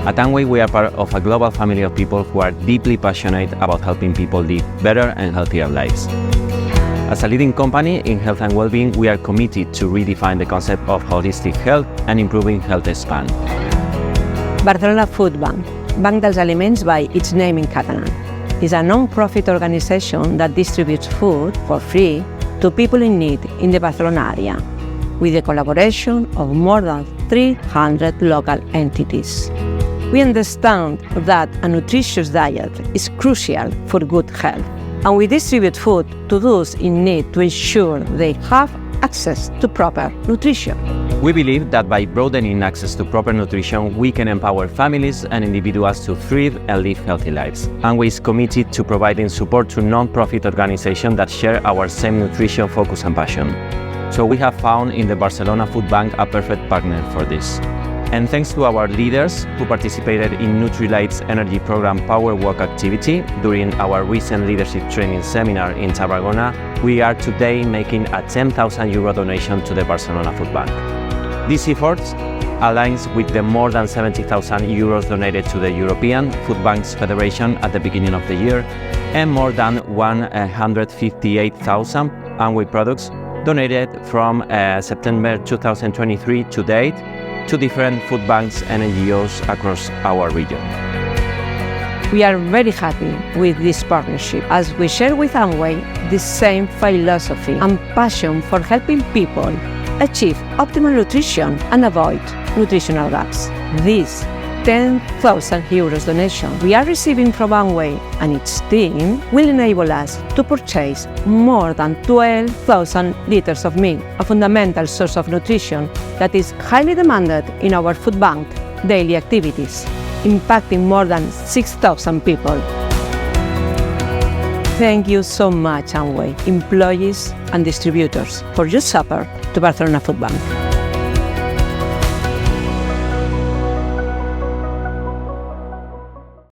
At Amway, we are part of a global family of people who are deeply passionate about helping people live better and healthier lives. As a leading company in health and well-being, we are committed to redefine the concept of holistic health and improving health span. Barcelona Food Bank, Banc dels Aliments by its name in Catalan, is a non-profit organization that distributes food for free to people in need in the Barcelona area, with the collaboration of more than 300 local entities. We understand that a nutritious diet is crucial for good health, and we distribute food to those in need to ensure they have access to proper nutrition. We believe that by broadening access to proper nutrition, we can empower families and individuals to thrive and live healthy lives. Amway is committed to providing support to non-profit organizations that share our same nutrition focus and passion. So we have found in the Barcelona Food Bank a perfect partner for this. And thanks to our leaders who participated in Nutrilite's energy program Power Walk activity during our recent leadership training seminar in Tarragona, we are today making a €10,000 donation to the Barcelona Food Bank. This effort aligns with the more than €70,000 donated to the European Food Banks Federation at the beginning of the year and more than 158,000 Amway products donated from September 2023 to date to different food banks and NGOs across our region. We are very happy with this partnership as we share with Amway the same philosophy and passion for helping people achieve optimal nutrition and avoid nutritional gaps. This €10,000 donation we are receiving from Amway and its team will enable us to purchase more than 12,000 liters of milk, a fundamental source of nutrition that is highly demanded in our food bank daily activities, impacting more than 6,000 people. Thank you so much, Amway, employees and distributors, for your support to Barcelona Food Bank.